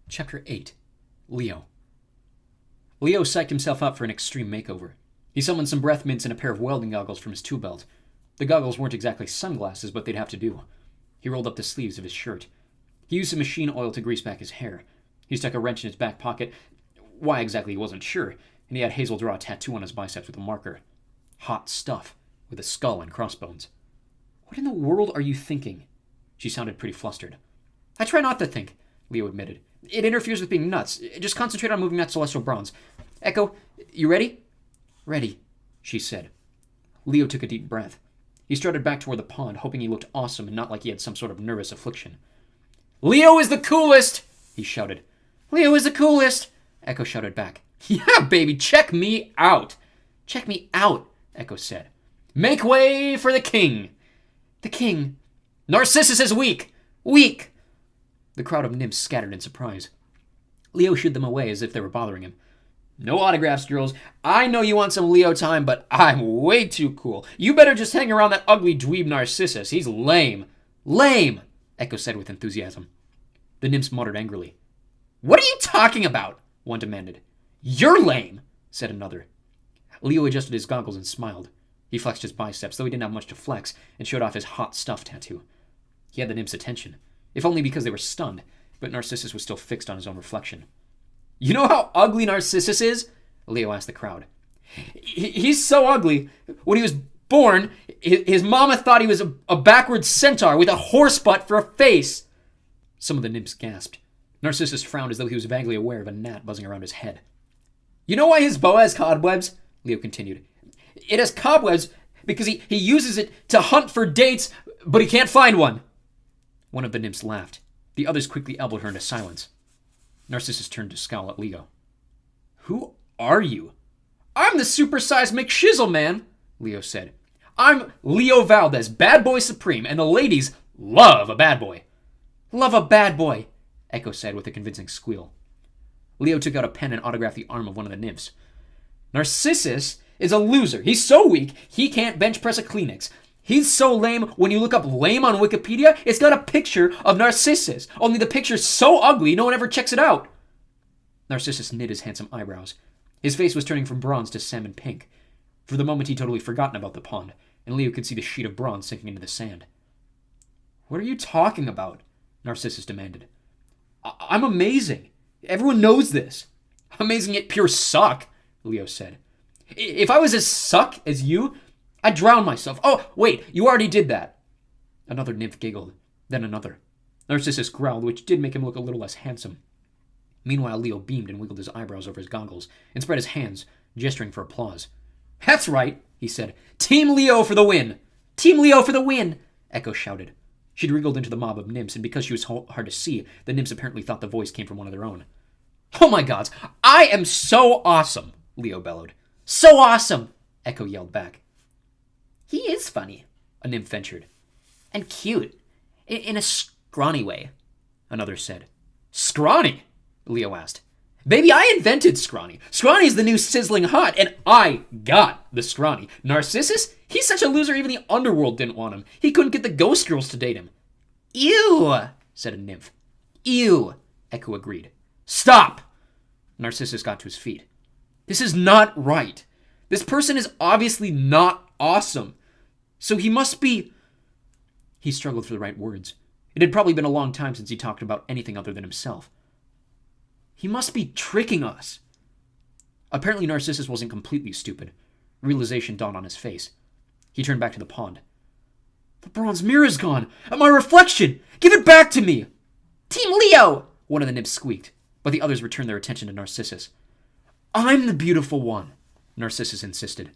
Chapter 8. Leo. Leo psyched himself up for an extreme makeover. He summoned some breath mints and a pair of welding goggles from his tool belt. The goggles weren't exactly sunglasses, but they'd have to do. He rolled up the sleeves of his shirt. He used some machine oil to grease back his hair. He stuck a wrench in his back pocket. Why exactly he wasn't sure, and he had Hazel draw a tattoo on his biceps with a marker. Hot stuff, with a skull and crossbones. "What in the world are you thinking?" She sounded pretty flustered. "I try not to think," Leo admitted. "It interferes with being nuts. Just concentrate on moving that celestial bronze. Echo, you ready?" "Ready," she said. Leo took a deep breath. He strutted back toward the pond, hoping he looked awesome and not like he had some sort of nervous affliction. "Leo is the coolest!" he shouted. "Leo is the coolest!" Echo shouted back. "Yeah, baby, check me out!" "Check me out," Echo said. "Make way for the king!" "The king!" "Narcissus is weak! Weak!" The crowd of nymphs scattered in surprise. Leo shooed them away as if they were bothering him. "No autographs, girls. I know you want some Leo time, but I'm way too cool. You better just hang around that ugly dweeb Narcissus. He's lame." "Lame," Echo said with enthusiasm. The nymphs muttered angrily. "What are you talking about?" one demanded. "You're lame," said another. Leo adjusted his goggles and smiled. He flexed his biceps, though he didn't have much to flex, and showed off his hot stuff tattoo. He had the nymphs' attention, if only because they were stunned, but Narcissus was still fixed on his own reflection. "You know how ugly Narcissus is?" Leo asked the crowd. He's so ugly. When he was born, his mama thought he was a backward centaur with a horse butt for a face." Some of the nymphs gasped. Narcissus frowned as though he was vaguely aware of a gnat buzzing around his head. "You know why his boa has cobwebs?" Leo continued. "It has cobwebs because he uses it to hunt for dates, but he can't find one." One of the nymphs laughed. The others quickly elbowed her into silence. Narcissus turned to scowl at Leo. "Who are you?" "I'm the supersized McShizzle man," Leo said. "I'm Leo Valdez, bad boy supreme, and the ladies love a bad boy." "Love a bad boy," Echo said with a convincing squeal. Leo took out a pen and autographed the arm of one of the nymphs. "Narcissus is a loser. He's so weak, he can't bench press a Kleenex. He's so lame, when you look up lame on Wikipedia, it's got a picture of Narcissus. Only the picture's so ugly, no one ever checks it out." Narcissus knit his handsome eyebrows. His face was turning from bronze to salmon pink. For the moment, he'd totally forgotten about the pond, and Leo could see the sheet of bronze sinking into the sand. "What are you talking about?" Narcissus demanded. I'm amazing. Everyone knows this." "Amazing yet pure suck," Leo said. "If I was as suck as you, I'd drown myself." "Oh, wait, you already did that." Another nymph giggled, then another. Narcissus growled, which did make him look a little less handsome. Meanwhile, Leo beamed and wiggled his eyebrows over his goggles and spread his hands, gesturing for applause. "That's right," he said. "Team Leo for the win!" "Team Leo for the win!" Echo shouted. She'd wriggled into the mob of nymphs, and because she was hard to see, the nymphs apparently thought the voice came from one of their own. "Oh my gods, I am so awesome!" Leo bellowed. "So awesome!" Echo yelled back. "He is funny," a nymph ventured. "And cute. In a scrawny way," another said. "Scrawny?" Leo asked. "Baby, I invented scrawny. Scrawny's the new sizzling hot, and I got the scrawny. Narcissus? He's such a loser even the underworld didn't want him. He couldn't get the ghost girls to date him." "Ew," said a nymph. "Ew," Echo agreed. "Stop!" Narcissus got to his feet. "This is not right. This person is obviously not awesome. So he must be..." He struggled for the right words. It had probably been a long time since he talked about anything other than himself. "He must be tricking us." Apparently Narcissus wasn't completely stupid. Realization dawned on his face. He turned back to the pond. "The bronze mirror's gone! And my reflection! Give it back to me!" "Team Leo!" one of the nymphs squeaked, but the others returned their attention to Narcissus. "I'm the beautiful one," Narcissus insisted.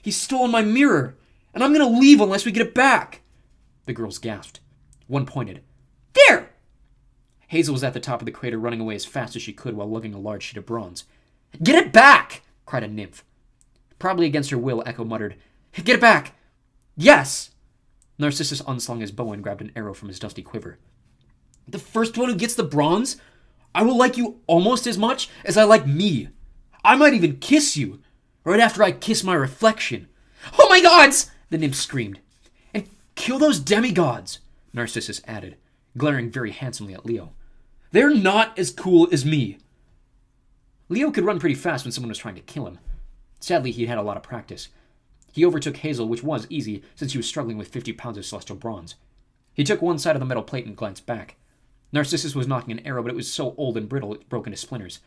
"He's stolen my mirror, and I'm going to leave unless we get it back." The girls gasped. One pointed. "There!" Hazel was at the top of the crater, running away as fast as she could while lugging a large sheet of bronze. "Get it back!" cried a nymph. Probably against her will, Echo muttered, "Get it back!" "Yes!" Narcissus unslung his bow and grabbed an arrow from his dusty quiver. "The first one who gets the bronze, I will like you almost as much as I like me. I might even kiss you, right after I kiss my reflection." "Oh my gods!" the nymph screamed. "And kill those demigods," Narcissus added, glaring very handsomely at Leo. They're not as cool as me. Leo could run pretty fast when someone was trying to kill him. Sadly, he'd had a lot of practice. He overtook Hazel, which was easy, since she was struggling with 50 pounds of celestial bronze. He took one side of the metal plate and glanced back. Narcissus was knocking an arrow, but it was so old and brittle it broke into splinters.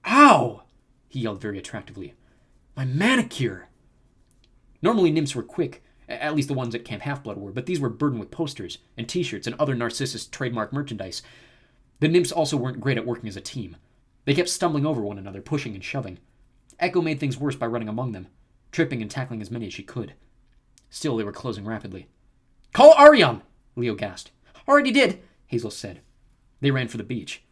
Ow! He yelled very attractively. My manicure! Normally nymphs were quick, at least the ones at Camp Half-Blood were, but these were burdened with posters and t-shirts and other Narcissus trademark merchandise. The nymphs also weren't great at working as a team. They kept stumbling over one another, pushing and shoving. Echo made things worse by running among them, tripping and tackling as many as she could. Still, they were closing rapidly. Call Arion! Leo gasped. Already did, Hazel said. They ran for the beach.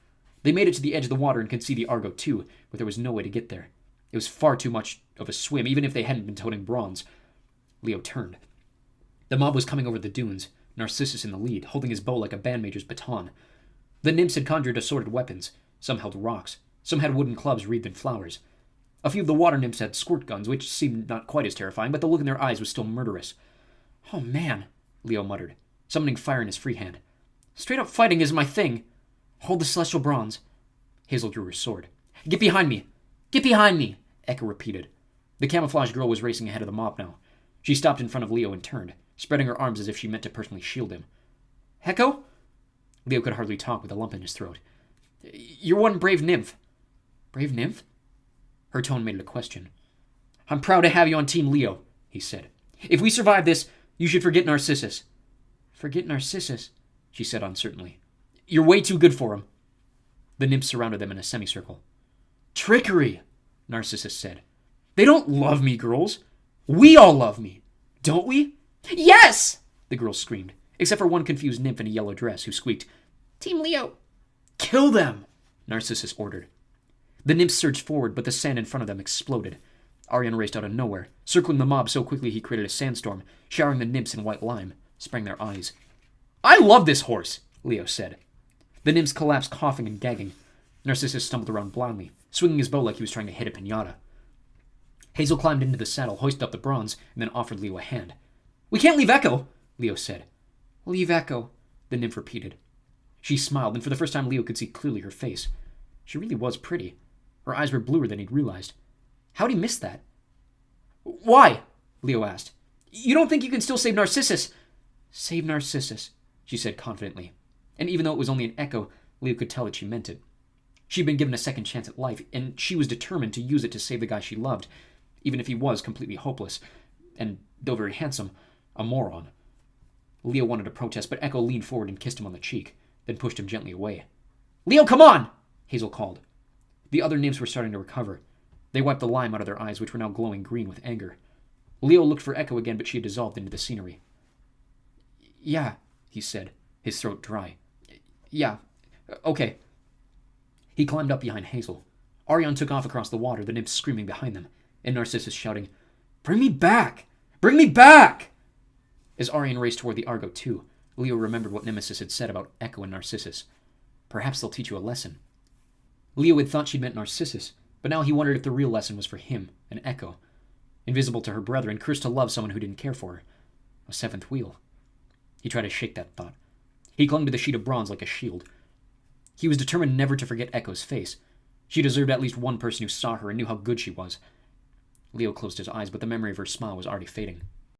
They made it to the edge of the water and could see the Argo too, but there was no way to get there. It was far too much of a swim, even if they hadn't been toting bronze. Leo turned. The mob was coming over the dunes, Narcissus in the lead, holding his bow like a bandmajor's baton. The nymphs had conjured assorted weapons. Some held rocks. Some had wooden clubs wreathed in flowers. A few of the water nymphs had squirt guns, which seemed not quite as terrifying, but the look in their eyes was still murderous. Oh man, Leo muttered, summoning fire in his free hand. Straight up fighting is my thing. Hold the celestial bronze. Hazel drew her sword. Get behind me! Get behind me! Echo repeated. The camouflage girl was racing ahead of the mob now. She stopped in front of Leo and turned, spreading her arms as if she meant to personally shield him. Echo? Leo could hardly talk with a lump in his throat. You're one brave nymph. Brave nymph? Her tone made it a question. I'm proud to have you on Team Leo, he said. If we survive this, you should forget Narcissus. Forget Narcissus, she said uncertainly. You're way too good for him. The nymphs surrounded them in a semicircle. Trickery, Narcissus said. They don't love me, girls. We all love me, don't we? Yes! The girls screamed, except for one confused nymph in a yellow dress who squeaked, Team Leo. Kill them, Narcissus ordered. The nymphs surged forward, but the sand in front of them exploded. Arion raced out of nowhere, circling the mob so quickly he created a sandstorm, showering the nymphs in white lime, spraying their eyes. I love this horse, Leo said. The nymphs collapsed, coughing and gagging. Narcissus stumbled around blindly, swinging his bow like he was trying to hit a piñata. Hazel climbed into the saddle, hoisted up the bronze, and then offered Leo a hand. We can't leave Echo, Leo said. Leave Echo, the nymph repeated. She smiled, and for the first time Leo could see clearly her face. She really was pretty. Her eyes were bluer than he'd realized. How'd he miss that? Why? Leo asked. You don't think you can still save Narcissus? Save Narcissus, she said confidently. And even though it was only an echo, Leo could tell that she meant it. She'd been given a second chance at life, and she was determined to use it to save the guy she loved, even if he was completely hopeless, and, though very handsome, a moron. Leo wanted to protest, but Echo leaned forward and kissed him on the cheek, then pushed him gently away. Leo, come on! Hazel called. The other nymphs were starting to recover. They wiped the lime out of their eyes, which were now glowing green with anger. Leo looked for Echo again, but she had dissolved into the scenery. Yeah, he said, his throat dry. Yeah, okay. He climbed up behind Hazel. Arion took off across the water, the nymphs screaming behind them, and Narcissus shouting, Bring me back! Bring me back! As Arion raced toward the Argo too, Leo remembered what Nemesis had said about Echo and Narcissus. Perhaps they'll teach you a lesson. Leo had thought she'd meant Narcissus, but now he wondered if the real lesson was for him, an Echo. Invisible to her brethren, cursed to love someone who didn't care for her. A seventh wheel. He tried to shake that thought. He clung to the sheet of bronze like a shield. He was determined never to forget Echo's face. She deserved at least one person who saw her and knew how good she was. Leo closed his eyes, but the memory of her smile was already fading.